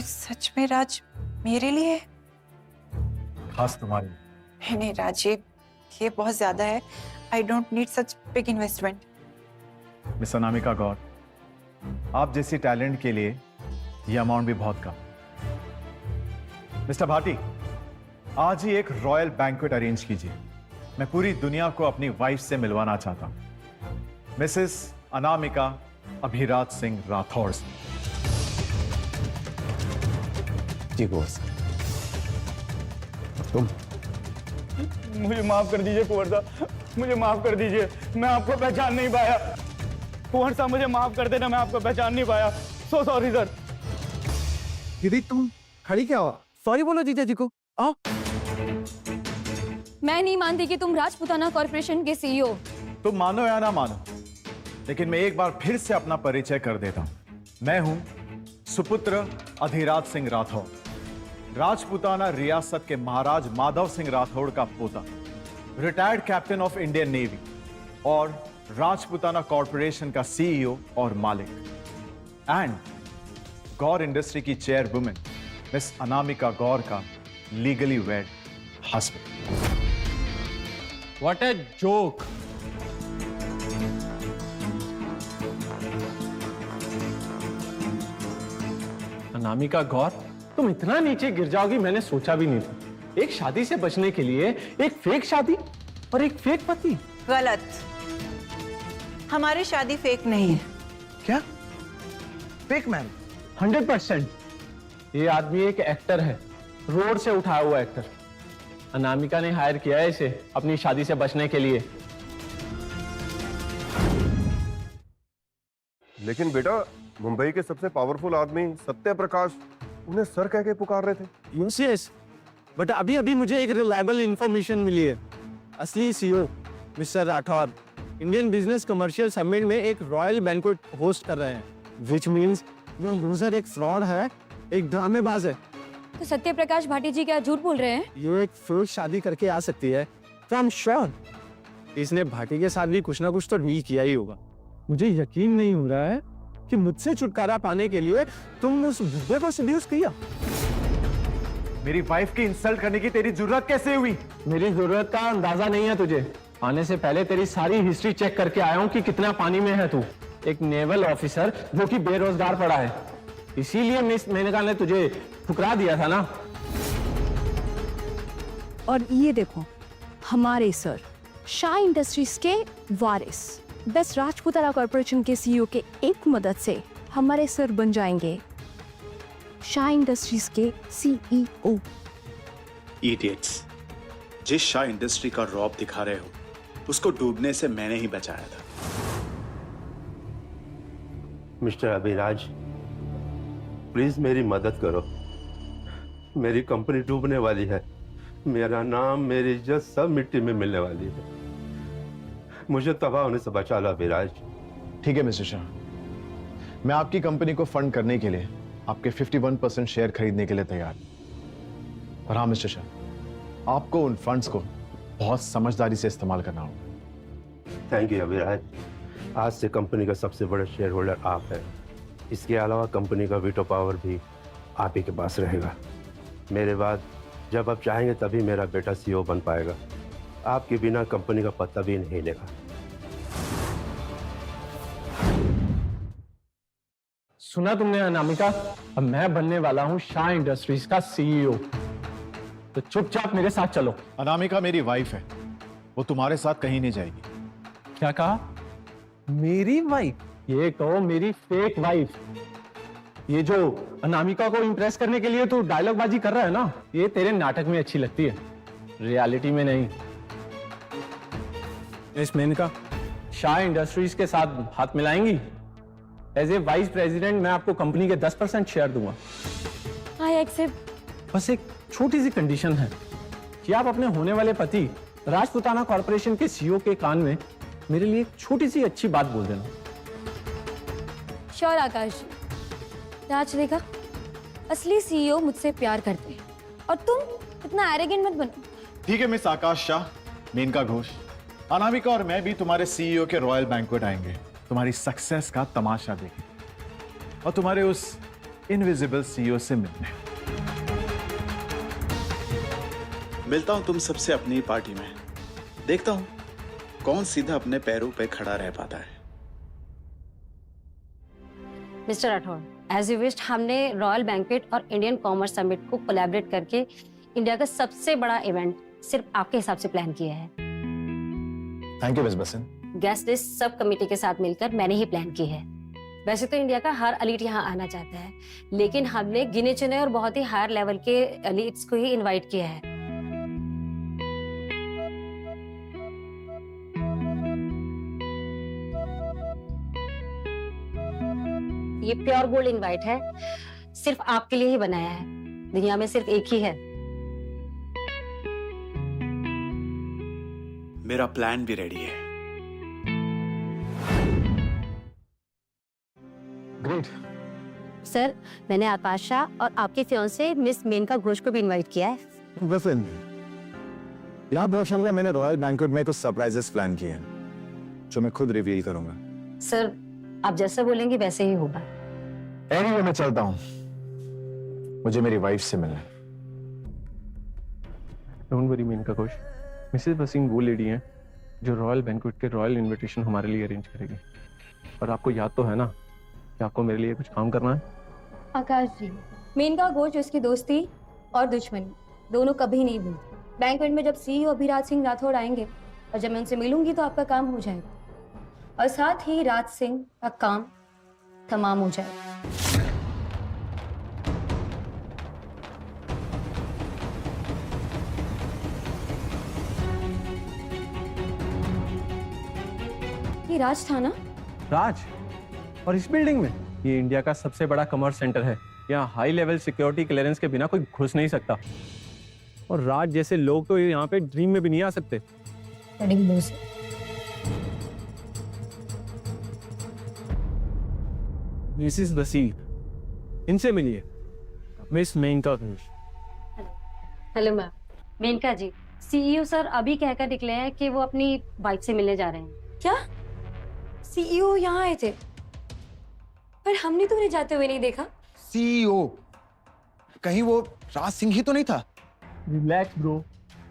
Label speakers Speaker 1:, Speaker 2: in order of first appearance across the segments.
Speaker 1: सच में राज मेरे लिए?
Speaker 2: खास तुम्हारे लिए।
Speaker 1: नहीं राज, ये बहुत ज्यादा है। I don't need such big investment.
Speaker 2: Miss Anamika Gaur, आप जैसी टैलेंट के लिए ये अमाउंट भी बहुत कम। मिस्टर भाटी, आज ही एक रॉयल बैंक्वेट अरेंज कीजिए। मैं पूरी दुनिया को अपनी वाइफ से मिलवाना चाहता हूं, मिसेस अनामिका अभिराज सिंह राठौड़ से।
Speaker 3: जी बॉस। तुम
Speaker 4: मुझे माफ कर दीजिए कुंवर साहब, मुझे माफ कर दीजिए, मैं आपको पहचान नहीं पाया। कुंवर साहब मुझे माफ कर देना, मैं आपको पहचान नहीं पाया। So sorry sir.
Speaker 3: दीदी तुम खड़ी क्या हो? सॉरी बोलो जीजा जी को। आओ।
Speaker 5: मैं नहीं मानती कि तुम राजपूताना कॉर्पोरेशन के सीईओ।
Speaker 2: तुम मानो या ना मानो, लेकिन मैं एक बार फिर से अपना परिचय कर देता हूं। मैं हूं सुपुत्र अधिराज सिंह राठौड़, राजपूताना रियासत के महाराज माधव सिंह राठौड़ का पोता, retired captain of Indian navy और राजपूताना कॉर्पोरेशन का सीईओ और मालिक, एंड गौर इंडस्ट्री की चेयरवुमेन मिस अनामिका गौर का legally wed husband.
Speaker 4: What a joke. Anamika Gaur, तुम इतना नीचे गिर जाओगी मैंने सोचा भी नहीं था। एक शादी से बचने के लिए एक फेक शादी और एक फेक पति।
Speaker 1: गलत। हमारी शादी फेक नहीं है।
Speaker 3: क्या? Fake ma'am?
Speaker 4: 100%। ये आदमी एक एक्टर है, रोड से उठाया हुआ एक्टर। अनामिका ने हायर किया है इसे अपनी शादी से बचने के लिए।
Speaker 6: लेकिन बेटा, मुंबई के सबसे पावरफुल आदमी सत्य प्रकाश उन्हें सर कह के पुकार रहे थे।
Speaker 3: यस, बट अभी अभी मुझे एक रिलायबल इंफॉर्मेशन मिली है। असली CEO mister Rathore Indian business commercial summit में एक रॉयल बैंक्वेट होस्ट कर रहे हैं, विच मीन्स वो लूजर एक फ्रॉड है, एक ड्रामेबाज है।
Speaker 5: तो सत्य प्रकाश भाटी जी क्या झूठ बोल रहे हैं?
Speaker 3: ये एक फेक शादी करके आ सकती है, तो आई एम श्योर इसने भाटी के साथ भी कुछ ना कुछ तो डील किया ही होगा। मुझे यकीन नहीं हो रहा है कि मुझसे छुटकारा पाने के लिए तुमने उस बुड्ढे को सेड्यूस किया।
Speaker 2: मेरी वाइफ की इंसल्ट करने की तेरी जरूरत कैसे हुई?
Speaker 4: मेरी जरूरत का अंदाजा नहीं है तुझे। आने से पहले तेरी सारी हिस्ट्री चेक करके आया हूं कि कितना पानी में है तू। एक नेवल ऑफिसर जो कि बेरोजगार पड़ा है, इसीलिए मिस मेनका ने तुझे ठुकरा दिया था ना।
Speaker 7: और ये देखो, हमारे सर शाह इंडस्ट्रीज के वारिस बेस्ट राजपूताना कॉर्पोरेशन के सीईओ के एक मदद से हमारे सर बन जाएंगे शाह इंडस्ट्रीज के सीईओ।
Speaker 8: इडियट्स, जिस शाह इंडस्ट्री का रौब दिखा रहे हो उसको डूबने से मैंने ही बचाया था।
Speaker 6: मिस्टर अभिराज, प्लीज मेरी मदद करो। मेरी कंपनी डूबने वाली है, मेरा नाम, मेरी इज्जत सब मिट्टी में मिलने वाली है। मुझे तबाह होने से बचा लो अभिराज।
Speaker 2: ठीक है मिस्टर शाह, मैं आपकी कंपनी को फंड करने के लिए आपके 51% शेयर खरीदने के लिए तैयार हूं। और हाँ मिस्टर शाह, आपको उन फंड्स को बहुत समझदारी से इस्तेमाल करना होगा।
Speaker 6: Thank you Abhiraj. आज से कंपनी का सबसे बड़ा शेयर होल्डर आप है। इसके अलावा कंपनी का वीटो पावर भी आप ही के पास रहेगा। मेरे बाद जब आप चाहेंगे तभी मेरा बेटा सीईओ बन पाएगा। आपके बिना कंपनी का पत्ता भी नहीं लेगा।
Speaker 4: सुना तुमने अनामिका, अब मैं बनने वाला हूं शाह इंडस्ट्रीज का सीईओ, तो चुपचाप मेरे साथ चलो।
Speaker 2: अनामिका मेरी वाइफ है, वो तुम्हारे साथ कहीं नहीं जाएगी।
Speaker 4: क्या कहा? मेरी वाइफ? ये कहो मेरी फेक वाइफ। ये जो अनामिका को इंप्रेस करने के लिए तू डायलॉग बाजी कर रहा है ना, ये तेरे नाटक में अच्छी लगती है, रियलिटी में नहीं।
Speaker 3: इस मेनका
Speaker 4: शाह इंडस्ट्रीज के साथ हाथ मिलाएंगी? एज ए वाइस प्रेसिडेंट मैं आपको कंपनी के 10% शेयर दूंगा।
Speaker 5: I accept.
Speaker 4: बस एक छोटी सी कंडीशन है कि आप अपने होने वाले पति राजपूताना कॉर्पोरेशन के सीईओ के कान में मेरे लिए एक छोटी सी अच्छी बात बोल देना।
Speaker 5: श्योर आकाश। राज देखा, असली सीईओ मुझसे प्यार करते हैं और तुम इतना एरोगेंट मत बनो।
Speaker 2: ठीक है मिस आकाश शाह, मेनका घोष, अनामिका और मैं भी तुम्हारे सीईओ के रॉयल बैंक्वेट आएंगे, तुम्हारी सक्सेस का तमाशा देखें और तुम्हारे उस इनविजिबल सीईओ से मिलने।
Speaker 8: मिलता हूं तुम सबसे अपनी पार्टी में, देखता हूं कौन सीधा अपने पैरों पे खड़ा रह पाता है।
Speaker 9: Mister Rathore, as you wished, हमने रॉयल बैंक्वेट और इंडियन कॉमर्स समिट को कोलैबोरेट करके इंडिया का सबसे बड़ा इवेंट सिर्फ आपके हिसाब से प्लान किया है।
Speaker 2: थैंक यू मिस बसन।
Speaker 9: गेस्ट लिस्ट सब कमेटी के साथ मिलकर मैंने ही प्लान की है। वैसे तो इंडिया का हर एलीट यहाँ आना चाहता है, लेकिन हमने गिने चुने और बहुत ही हायर लेवल के एलीट्स को ही इनवाइट किया है। ये प्योर गोल्ड इनवाइट है, सिर्फ आपके लिए ही बनाया है। दुनिया में सिर्फ एक ही है।
Speaker 8: मेरा प्लान भी रेडी है।
Speaker 3: ग्रेट।
Speaker 9: सर, मैंने आकाशा और आपके फियांसे मिस मेनका घोष को भी इनवाइट किया है।
Speaker 3: वैसे यहाँ प्रश्न में मैंने रॉयल बैंक्वेट में कुछ सरप्राइजेस प्लान किए हैं जो मैं खुद रिवील करूंगा।
Speaker 9: सर, आप जैसा बोलेंगे वैसे ही होगा।
Speaker 2: एनीवे मैं चलता हूँ, मुझे मेरी वाइफ से मिलना है।
Speaker 4: Don't worry Menka Ghosh, missus बसिंग वो लेडी हैं जो रॉयल बैंक्वेट के रॉयल इनविटेशन हमारे लिए अरेंज करेगी। और आपको याद तो है ना कि आपको मेरे लिए कुछ काम करना है।
Speaker 5: आकाश जी, मेनका घोष उसकी दोस्ती और दुश्मनी दोनों कभी नहीं भूलती। बैंक्वेट में जब सीईओ अभिराज सिंह राठौड़ आएंगे और जब मैं उनसे मिलूंगी तो आपका काम हो जाएगा और साथ ही राज सिंह का काम तमाम हो जाएगा। ये राज था ना?
Speaker 4: राज? और इस बिल्डिंग में? ये इंडिया का सबसे बड़ा कमर्स सेंटर है। यहाँ हाई लेवल सिक्योरिटी क्लियरेंस के बिना कोई घुस नहीं सकता। और राज जैसे लोग तो यहाँ पे ड्रीम में भी नहीं आ सकते। मिसिस बसीर, इनसे मिलिए, miss Menaka Ghosh.
Speaker 9: Hello ma'am. Menaka ji, CEO sir अभी कहकर निकले हैं कि वो अपनी वाइफ से मिलने जा रहे हैं।
Speaker 5: क्या सीईओ यहाँ आए थे? पर हमने तो उन्हें जाते हुए नहीं देखा।
Speaker 10: सीईओ? कहीं वो राज सिंह ही तो नहीं था?
Speaker 4: रिलैक्स ब्रो,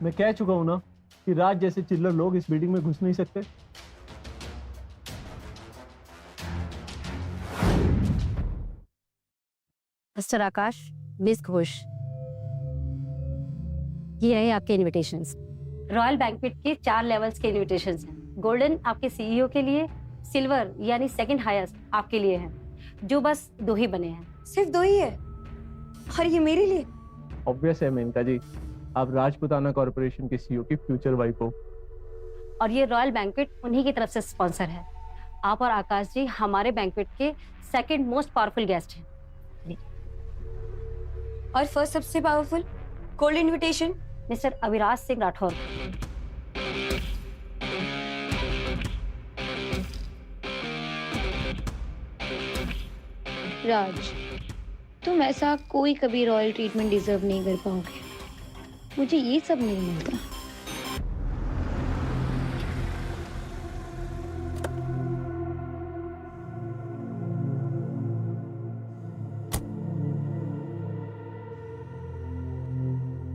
Speaker 4: मैं कह चुका हूँ ना कि राज जैसे चिल्लर लोग इस बिल्डिंग में घुस नहीं सकते।
Speaker 9: मिस्टर आकाश, मिस घोष, ये रहे आपके इनविटेशंस। रॉयल बैंक्वेट के 4 लेवल्स के इनविटेशंस हैं। गोल्डन आपके सीईओ के लिए, सिल्वर यानी सेकंड हाईएस्ट आपके लिए है, जो बस 2 ही बने हैं।
Speaker 5: सिर्फ 2 ही है और ये मेरे लिए?
Speaker 4: ऑब्वियस है मेनका जी, आप राजपुताना कॉर्पोरेशन के सीईओ की फ्यूचर वाइफ हो।
Speaker 9: और ये रॉयल बैंक्वेट उन्हीं की तरफ से स्पॉन्सर है। आप और आकाश जी हमारे बैंक्वेट के सेकंड मोस्ट पावरफुल गेस्ट हैं।
Speaker 5: और फर्स्ट सबसे powerful gold invitation
Speaker 9: mister Abhiraj Singh Rathore.
Speaker 7: Raj, तुम ऐसा कोई कभी रॉयल ट्रीटमेंट डिजर्व नहीं कर पाओगे। मुझे ये सब नहीं मिलता।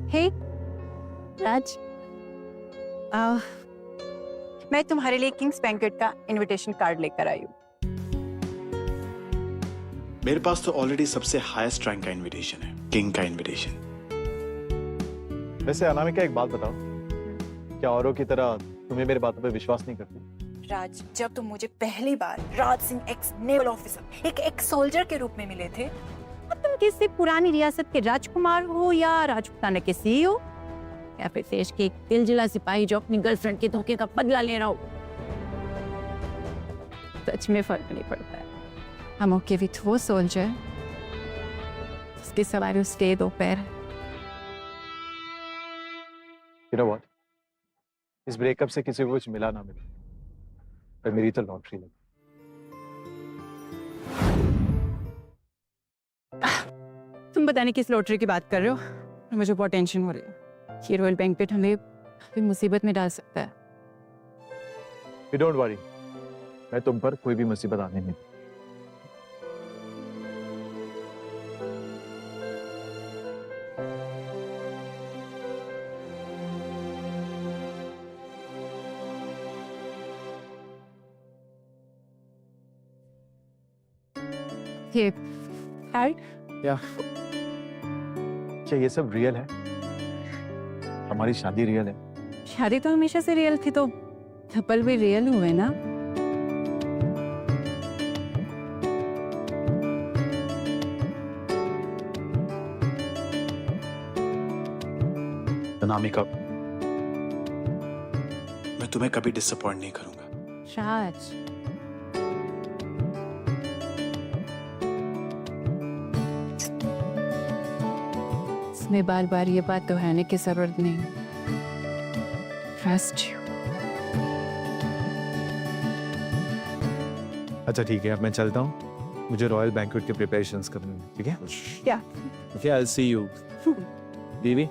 Speaker 1: हे राज, मैं तुम्हारे लिए किंग्स बैंक्वेट का इनविटेशन कार्ड लेकर आई हूँ।
Speaker 8: मेरे पास तो ऑलरेडी सबसे हाईएस्ट रैंक का इनविटेशन है, किंग का इनविटेशन।
Speaker 2: वैसे अनामिका एक बात बताओ, क्या औरों की तरह तुम्हें मेरे बातों पे विश्वास नहीं करती?
Speaker 1: राज, जब तुम मुझे पहली बार Raj Singh x naval officer, एक एक्स सोल्जर के रूप में मिले थे,
Speaker 11: तुम किसी पुरानी रियासत के राजकुमार हो या राजपुताना के सीईओ या फिर देश के एक दिलजिला सिपाही जो अपनी गर्लफ्रेंड के धोखे का बदला ले रहा हो, सच में फर्क नहीं पड़ता है।
Speaker 7: I'm okay with वो soldier उसके सवारी उसके 2 पैर।
Speaker 2: You know what? इस ब्रेकअप से किसी को कुछ मिला ना मिला, पर मेरी तो लॉटरी लगी।
Speaker 11: तुम पता नहीं किस लॉटरी की बात कर रहे हो। मुझे बहुत टेंशन हो रही है। ये रॉयल बैंक्वेट हमें मुसीबत में डाल सकता है।
Speaker 2: You don't worry, मैं तुम पर कोई भी मुसीबत आने नहीं दूंगा।
Speaker 7: ये कार्ड
Speaker 3: या
Speaker 2: क्या ये सब रियल है? हमारी शादी रियल है?
Speaker 11: शादी तो हमेशा से रियल थी, तो थप्पल भी रियल हुए ना।
Speaker 8: अनामिका, मैं तुम्हें कभी डिसअपॉइंट नहीं करूंगा।
Speaker 11: राज, इसमें बार बार ये बात दोहराने की जरूरत नहीं। Trust you.
Speaker 3: अच्छा ठीक है, अब मैं चलता हूँ, मुझे रॉयल बैंक्वेट के प्रिपरेशंस करने हैं, ठीक है?
Speaker 7: क्या?
Speaker 3: Okay, I will see you बीवी।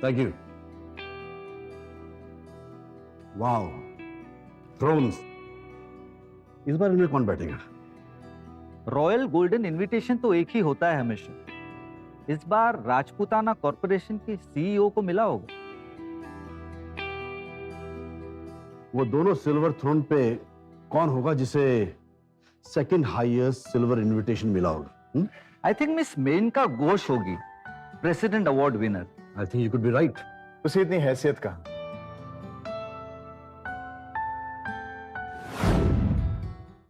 Speaker 6: Thank you. Wow, thrones. इस बार इनमें कौन बैठेगा?
Speaker 12: रॉयल गोल्डन इनविटेशन तो एक ही होता है हमेशा। इस बार राजपूताना कॉर्पोरेशन के सीईओ को मिला होगा।
Speaker 6: वो दोनों सिल्वर थ्रोन पे कौन होगा जिसे सेकंड हाईएस्ट सिल्वर इनविटेशन मिला होगा?
Speaker 12: I think miss Menaka Ghosh होगी, president award winner.
Speaker 6: I think you could be right.
Speaker 2: उसे इतनी हैसियत का